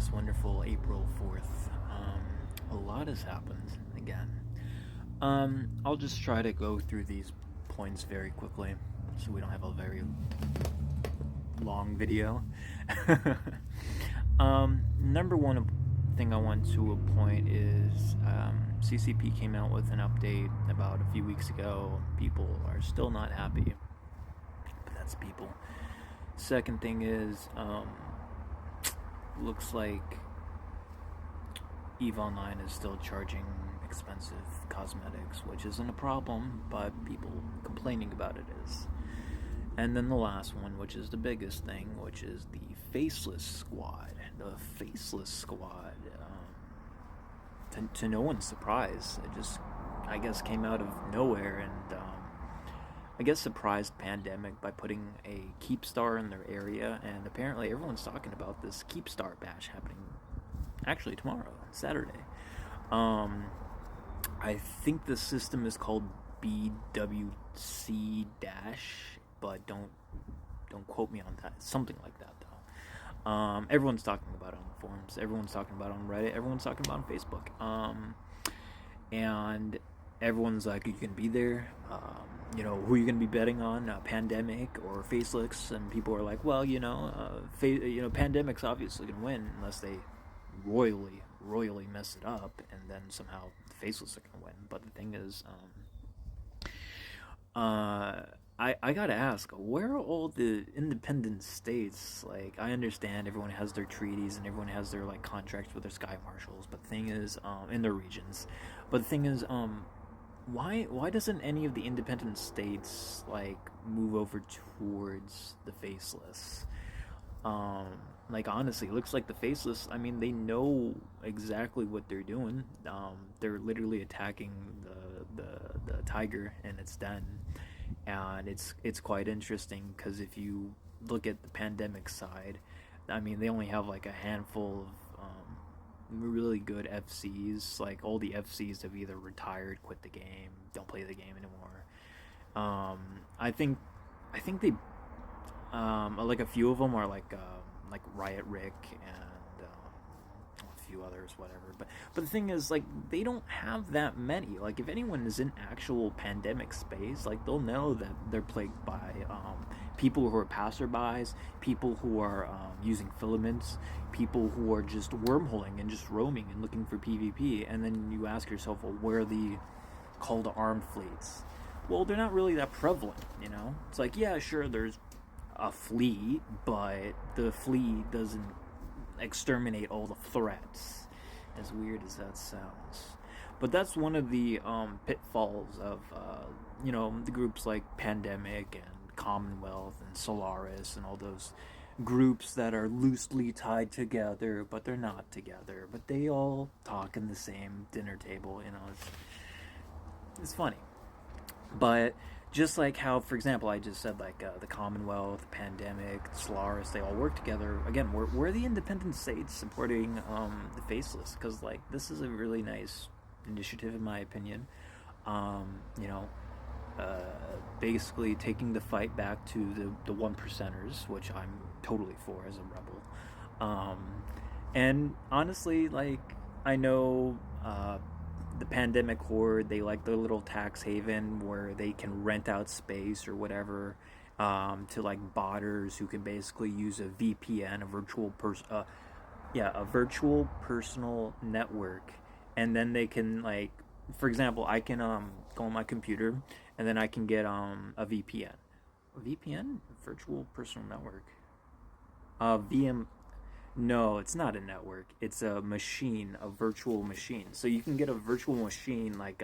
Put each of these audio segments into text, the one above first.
this wonderful April 4th. A lot has happened again. I'll just try to go through these points very quickly so we don't have a very long video. Number one thing I want to point is CCP came out with an update about a few weeks ago. People are still not happy, but that's people. Second thing is, looks like EVE Online is still charging expensive cosmetics, which isn't a problem, but people complaining about it is. And then the last one, which is the biggest thing, which is the faceless squad. The faceless squad, to no one's surprise, it just, I guess, came out of nowhere and I guess surprised Pandemic by putting a Keepstar in their area, and apparently everyone's talking about this Keepstar bash happening actually tomorrow, Saturday. I think the system is called BWC dash, but don't quote me on that. Something like that though. Everyone's talking about it on the forums. Everyone's talking about it on Reddit. Everyone's talking about it on Facebook. And everyone's like, "Are you gonna be there? Who are you gonna be betting on? Pandemic or Faceless?" And people are like, "Well, Pandemic's obviously gonna win unless they royally mess it up, and then somehow the Faceless are gonna win." But the thing is, I gotta ask, where are all the independent states? Like, I understand everyone has their treaties and everyone has their like contracts with their sky marshals, but the thing is, in their regions. But the thing is, why doesn't any of the independent states like move over towards the Faceless? Like, honestly, it looks like the Faceless, I mean, they know exactly what they're doing. They're literally attacking the tiger in its den, and it's quite interesting because if you look at the Pandemic side, I mean, they only have like a handful of really good FCs. Like, all the FCs have either retired, quit the game, don't play the game anymore. I think they like a few of them are like Riot Rick and a few others, whatever. But the thing is, like, they don't have that many. Like, if anyone is in actual Pandemic space, like, they'll know that they're plagued by people who are passerbys, people who are using filaments, people who are just wormholing and just roaming and looking for PvP. And then you ask yourself, well, where are the call to armed fleets? Well, they're not really that prevalent, you know? It's like, yeah, sure, there's a fleet, but the fleet doesn't exterminate all the threats, as weird as that sounds. But that's one of the pitfalls of the groups like Pandemic and Commonwealth and Solaris and all those groups that are loosely tied together, but they're not together, but they all talk in the same dinner table. It's funny. But just like how, for example, I just said, like, the Commonwealth, Pandemic, Solaris, they all work together. Again, we're the independent states supporting the Faceless, because, like, this is a really nice initiative, in my opinion. Basically taking the fight back to the one percenters, which I'm totally for as a rebel. And honestly, like, I know the Pandemic Horde, they like their little tax haven where they can rent out space or whatever to like botters who can basically use a VPN, a virtual personal network, and then they can, like, for example, I can go on my computer and then I can get a VPN, virtual personal network, VM. No, it's not a network. It's a machine, a virtual machine. So you can get a virtual machine, like,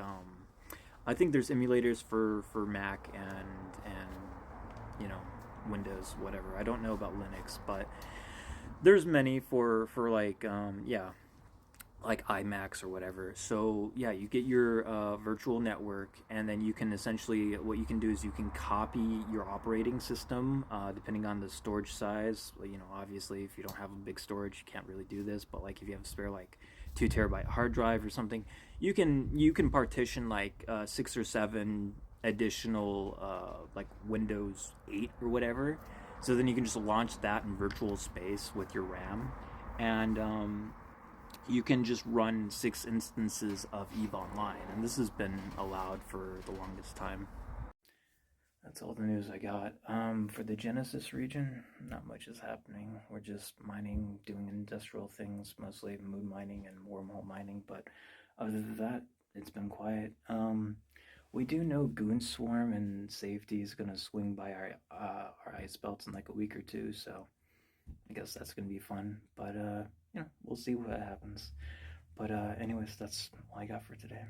I think there's emulators for Mac and Windows, whatever. I don't know about Linux, but there's many for like like iMacs or whatever. So yeah, you get your virtual network, and then you can essentially, what you can do is you can copy your operating system depending on the storage size. Obviously, if you don't have a big storage, you can't really do this, but like if you have a spare like 2 terabyte hard drive or something, you can partition like 6 or 7 additional like Windows 8 or whatever. So then you can just launch that in virtual space with your RAM, and you can just run 6 instances of EVE Online, and this has been allowed for the longest time. That's all the news I got. For the Genesis region, not much is happening. We're just mining, doing industrial things, mostly moon mining and wormhole mining. But other than that, it's been quiet. We do know Goon Swarm and Safety is gonna swing by our ice belts in like a week or two, so I guess that's gonna be fun. But we'll see what happens. But anyways, that's all I got for today.